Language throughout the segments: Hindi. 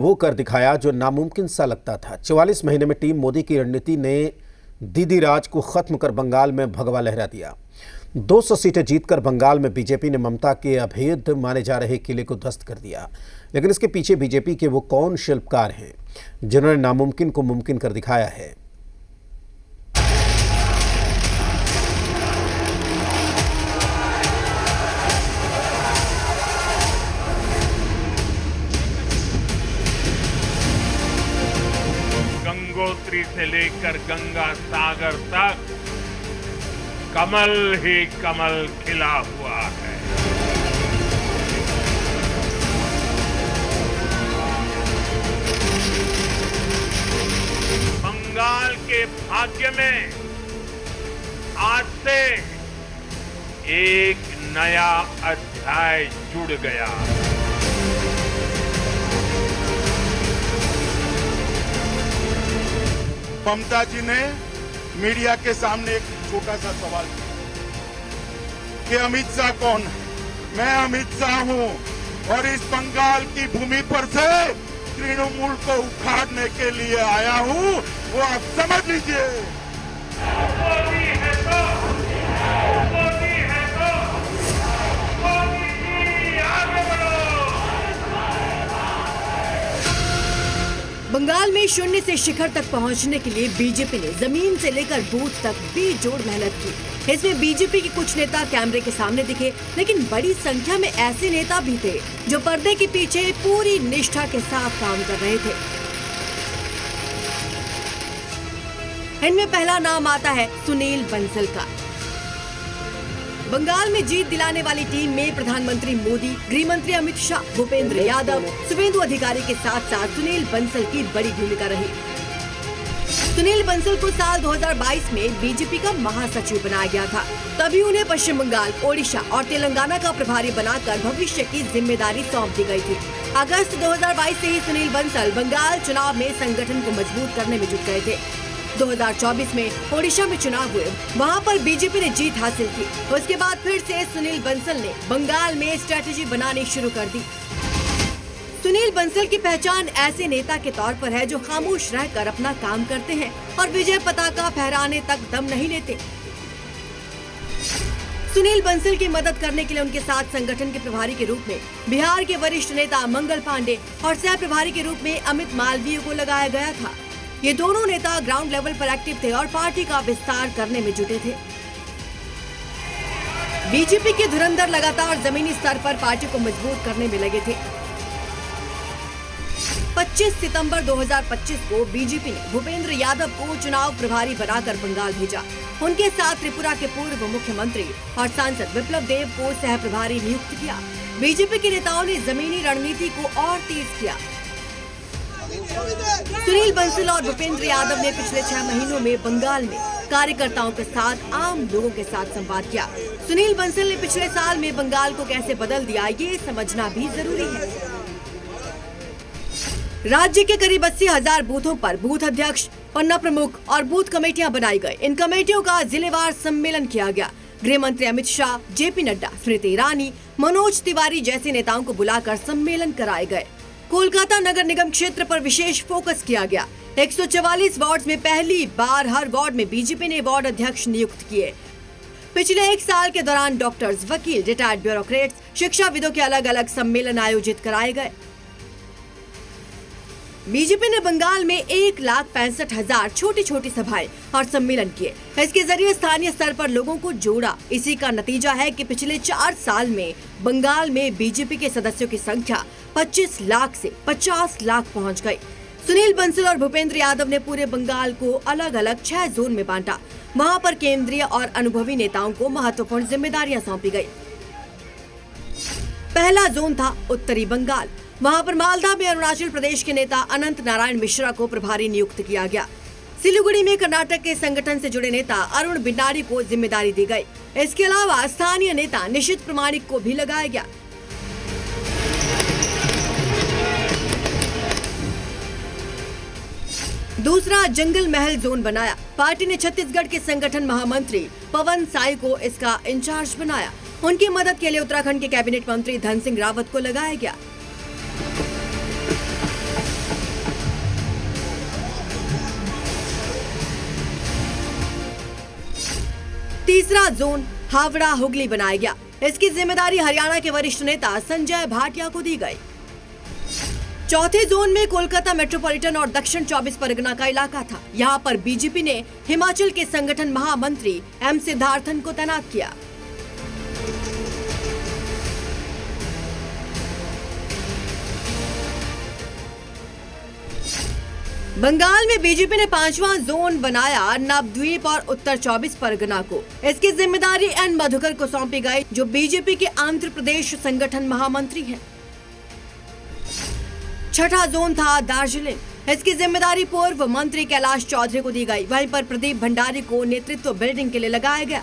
वो कर दिखाया जो नामुमकिन सा लगता था। 44 महीने में टीम मोदी की रणनीति ने दीदी राज को खत्म कर बंगाल में भगवा लहरा दिया। 200 सीटें जीतकर बंगाल में बीजेपी ने ममता के अभेद माने जा रहे किले को ध्वस्त कर दिया। लेकिन इसके पीछे बीजेपी के वो कौन शिल्पकार हैं जिन्होंने नामुमकिन को मुमकिन कर दिखाया है। गंगोत्री से लेकर गंगा सागर तक कमल ही कमल खिला हुआ है। बंगाल के भाग्य में आज से एक नया अध्याय जुड़ गया। ममता जी ने मीडिया के सामने एक छोटा सा सवाल किया कि अमित शाह कौन है। मैं अमित शाह हूं और इस बंगाल की भूमि पर से तृणमूल को उखाड़ने के लिए आया हूं, वो आप समझ लीजिए। मोदी है तो मोदी है तो मोदी जी आगे बढ़ो। बंगाल में शून्य से शिखर तक पहुंचने के लिए बीजेपी ने जमीन से लेकर बूथ तक बेजोड़ मेहनत की। इसमें बीजेपी के कुछ नेता कैमरे के सामने दिखे, लेकिन बड़ी संख्या में ऐसे नेता भी थे जो पर्दे के पीछे पूरी निष्ठा के साथ काम कर रहे थे। इनमें पहला नाम आता है सुनील बंसल का। बंगाल में जीत दिलाने वाली टीम में प्रधानमंत्री मोदी, गृह मंत्री अमित शाह, भूपेंद्र यादव, शुभेंदु अधिकारी के साथ साथ सुनील बंसल की बड़ी भूमिका रही। सुनील बंसल को साल 2022 में बीजेपी का महासचिव बनाया गया था। तभी उन्हें पश्चिम बंगाल, ओडिशा और तेलंगाना का प्रभारी बनाकर भविष्य की जिम्मेदारी सौंप दी गई थी। अगस्त 2022 से ही सुनील बंसल बंगाल चुनाव में संगठन को मजबूत करने में जुट गए थे। 2024 में ओडिशा में चुनाव हुए, वहां पर बीजेपी ने जीत हासिल की। उसके बाद फिर से सुनील बंसल ने बंगाल में स्ट्रेटेजी बनानी शुरू कर दी। सुनील बंसल की पहचान ऐसे नेता के तौर पर है जो खामोश रहकर अपना काम करते हैं और विजय पताका फहराने तक दम नहीं लेते। सुनील बंसल की मदद करने के लिए उनके साथ संगठन के प्रभारी के रूप में बिहार के वरिष्ठ नेता मंगल पांडे और सह प्रभारी के रूप में अमित मालवीय को लगाया गया था। ये दोनों नेता ग्राउंड लेवल पर एक्टिव थे और पार्टी का विस्तार करने में जुटे थे। बीजेपी के धुरंधर लगातार जमीनी स्तर पर पार्टी को मजबूत करने में लगे थे। 25 सितंबर 2025 को बीजेपी ने भूपेंद्र यादव को चुनाव प्रभारी बनाकर बंगाल भेजा। उनके साथ त्रिपुरा के पूर्व मुख्यमंत्री और सांसद विप्लव देव को सह प्रभारी नियुक्त किया। बीजेपी के नेताओं ने जमीनी रणनीति को और तेज किया। सुनील बंसल और भूपेंद्र यादव ने पिछले 6 महीनों में बंगाल में कार्यकर्ताओं के साथ, आम लोगों के साथ संवाद किया। सुनील बंसल ने पिछले साल में बंगाल को कैसे बदल दिया, ये समझना भी जरूरी है। राज्य के करीब 80,000 बूथों पर बूथ अध्यक्ष, पन्ना प्रमुख और बूथ कमेटियां बनाई गई। इन कमेटियों का जिलेवार सम्मेलन किया गया। गृह मंत्री अमित शाह, जेपी नड्डा, स्मृति ईरानी, मनोज तिवारी जैसे नेताओं को बुलाकर सम्मेलन कराए गए। कोलकाता नगर निगम क्षेत्र पर विशेष फोकस किया गया। 144 वार्ड में पहली बार हर वार्ड में बीजेपी ने वार्ड अध्यक्ष नियुक्त किए। पिछले 1 साल के दौरान डॉक्टर्स, वकील, रिटायर्ड ब्यूरोक्रेट्स, शिक्षाविदों के अलग अलग सम्मेलन आयोजित कराए गए। बीजेपी ने बंगाल में 1,65,000 छोटी छोटी सभाएं और सम्मेलन किए। इसके जरिए स्थानीय स्तर पर लोगों को जोड़ा। इसी का नतीजा है कि पिछले 4 साल में बंगाल में बीजेपी के सदस्यों की संख्या 25 लाख से 50 लाख पहुंच गई। सुनील बंसल और भूपेंद्र यादव ने पूरे बंगाल को अलग अलग 6 जोन में बांटा। वहां पर केंद्रीय और अनुभवी नेताओं को महत्वपूर्ण जिम्मेदारियां सौंपी गई। पहला जोन था उत्तरी बंगाल। वहां पर मालदा में अरुणाचल प्रदेश के नेता अनंत नारायण मिश्रा को प्रभारी नियुक्त किया गया। सिलीगुड़ी में कर्नाटक के संगठन से जुड़े नेता अरुण बिन्नारी को जिम्मेदारी दी गई। इसके अलावा स्थानीय नेता निशित प्रमाणिक को भी लगाया गया। दूसरा जंगल महल जोन बनाया। पार्टी ने छत्तीसगढ़ के संगठन महामंत्री पवन साय को इसका इंचार्ज बनाया। उनकी मदद के लिए उत्तराखंड के कैबिनेट मंत्री धन सिंह रावत को लगाया गया। तीसरा जोन हावड़ा हुगली बनाया गया। इसकी जिम्मेदारी हरियाणा के वरिष्ठ नेता संजय भाटिया को दी गई। चौथे जोन में कोलकाता मेट्रोपॉलिटन और दक्षिण 24 परगना का इलाका था। यहाँ पर बीजेपी ने हिमाचल के संगठन महामंत्री एम सिद्धार्थन को तैनात किया। बंगाल में बीजेपी ने 5वां जोन बनाया नवद्वीप और उत्तर 24 परगना को। इसकी जिम्मेदारी एन मधुकर को सौंपी गई, जो बीजेपी के आंध्र प्रदेश संगठन महामंत्री हैं। छठा जोन था दार्जिलिंग। इसकी जिम्मेदारी पूर्व मंत्री कैलाश चौधरी को दी गई। वहीं पर प्रदीप भंडारी को नेतृत्व बिल्डिंग के लिए लगाया गया।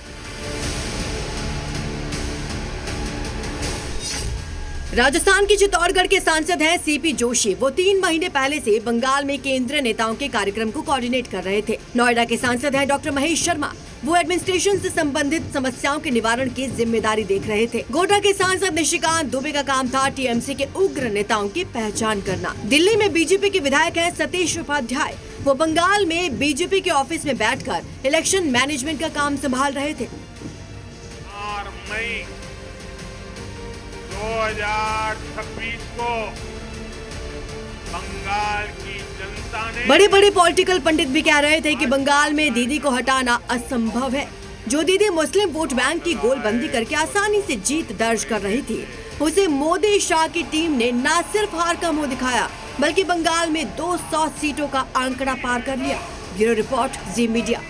राजस्थान के चित्तौड़गढ़ के सांसद हैं सीपी जोशी। वो 3 महीने पहले से बंगाल में केंद्रीय नेताओं के कार्यक्रम को कोऑर्डिनेट कर रहे थे। नोएडा के सांसद हैं डॉक्टर महेश शर्मा। वो एडमिनिस्ट्रेशन से संबंधित समस्याओं के निवारण की जिम्मेदारी देख रहे थे। गोड्डा के सांसद निशिकांत दुबे का काम था टीएमसी के उग्र नेताओं की पहचान करना। दिल्ली में बीजेपी के विधायक हैं सतीश उपाध्याय। वो बंगाल में बीजेपी के ऑफिस में बैठकर इलेक्शन मैनेजमेंट का काम संभाल रहे थे। 2026 को बंगाल की जनता ने बड़े बड़े पॉलिटिकल पंडित भी कह रहे थे कि बंगाल में दीदी को हटाना असंभव है। जो दीदी मुस्लिम वोट बैंक की गोलबंदी करके आसानी से जीत दर्ज कर रही थी, उसे मोदी शाह की टीम ने न सिर्फ हार का मुंह दिखाया, बल्कि बंगाल में 200 सीटों का आंकड़ा पार कर लिया। ब्यूरो रिपोर्ट, जी मीडिया।